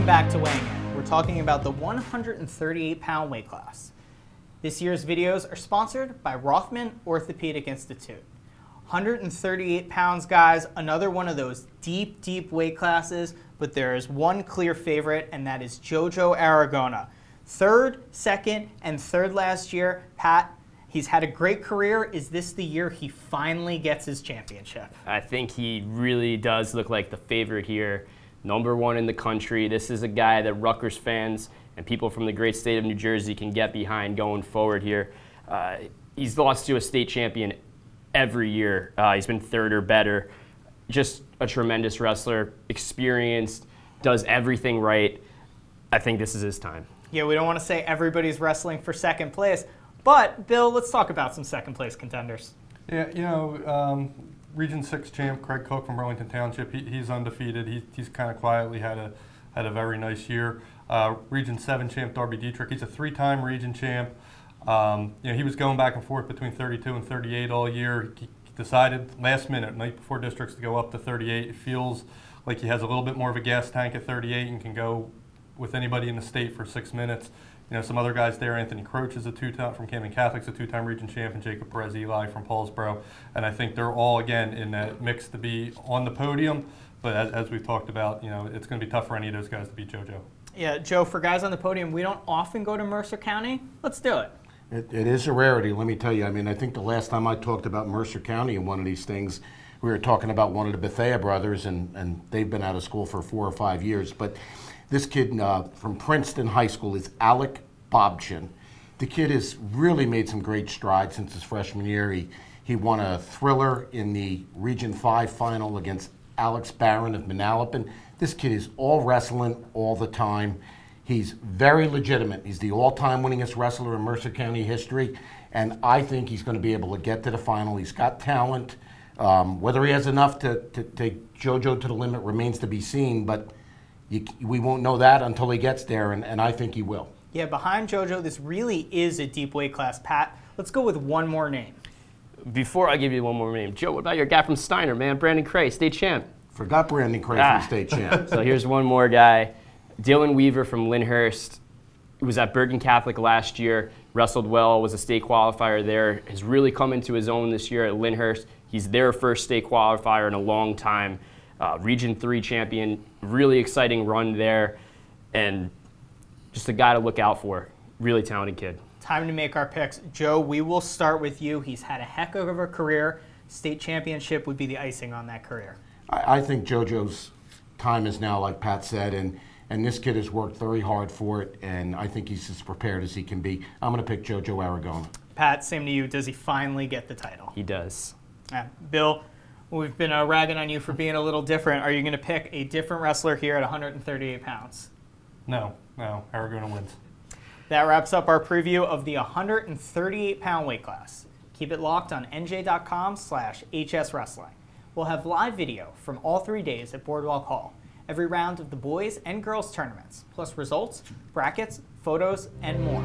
back to Weighing In. We're talking about the 138-pound weight class. This year's videos are sponsored by Rothman Orthopedic Institute. 138 pounds, guys, another one of those deep, deep weight classes, but there is one clear favorite, and that is Jojo Aragona. Third, second, and third last year. Pat, he's had a great career. Is this the year he finally gets his championship? I think he really does look like the favorite here. #1 in the country. This is a guy that Rutgers fans and people from the great state of New Jersey can get behind going forward here. He's lost to a state champion every year. He's been third or better. Just a tremendous wrestler, experienced, does everything right. I think this is his time. Yeah, we don't want to say everybody's wrestling for second place, but Bill, let's talk about some second place contenders. Yeah, you know, Region 6 champ Craig Cook from Burlington Township, he's undefeated. He's kind of quietly had a very nice year. Region 7 champ Darby Dietrich, he's a 3-time region champ. You know, he was going back and forth between 32 and 38 all year. He decided last minute, night before districts, to go up to 38. It feels like he has a little bit more of a gas tank at 38 and can go with anybody in the state for 6 minutes. You know, some other guys there, Anthony Croach is a 2-time from Camden Catholic's a 2-time region champ, and Jacob Perez Eli from Paulsboro. And I think they're all, again, in that mix to be on the podium. But as we've talked about, you know, it's going to be tough for any of those guys to beat JoJo. Yeah, Joe, for guys on the podium, we don't often go to Mercer County. Let's do it. It is a rarity, let me tell you. I mean, I think the last time I talked about Mercer County in one of these things, we were talking about one of the Bethea brothers, and they've been out of school for 4 or 5 years. But this kid from Princeton High School is Alec Bobchin. The kid has really made some great strides since his freshman year. He won a thriller in the Region 5 final against Alex Barron of Manalapan. This kid is all wrestling all the time. He's very legitimate. He's the all-time winningest wrestler in Mercer County history, and I think he's going to be able to get to the final. He's got talent. Whether he has enough to take JoJo to the limit remains to be seen, but we won't know that until he gets there, and I think he will. Yeah, behind JoJo, this really is a deep weight class. Pat, let's go with one more name. Before I give you one more name, Joe, what about your guy from Steiner, man? Brandon Cray, state champ. Forgot Brandon Cray from state champ. So here's one more guy. Dylan Weaver from Lyndhurst, who was at Bergen Catholic last year, wrestled well, was a state qualifier there, has really come into his own this year at Lyndhurst. He's their first state qualifier in a long time. Region 3 champion, really exciting run there, and just a guy to look out for. Really talented kid. Time to make our picks. Joe, we will start with you. He's had a heck of a career. State championship would be the icing on that career. I think JoJo's time is now, like Pat said, and this kid has worked very hard for it, and I think he's as prepared as he can be. I'm going to pick JoJo Aragona. Pat, same to you. Does he finally get the title? He does. Bill, we've been ragging on you for being a little different. Are you going to pick a different wrestler here at 138 pounds? No, Aragona wins. That wraps up our preview of the 138-pound weight class. Keep it locked on NJ.com/HS Wrestling. We'll have live video from all 3 days at Boardwalk Hall, every round of the boys and girls tournaments, plus results, brackets, photos, and more.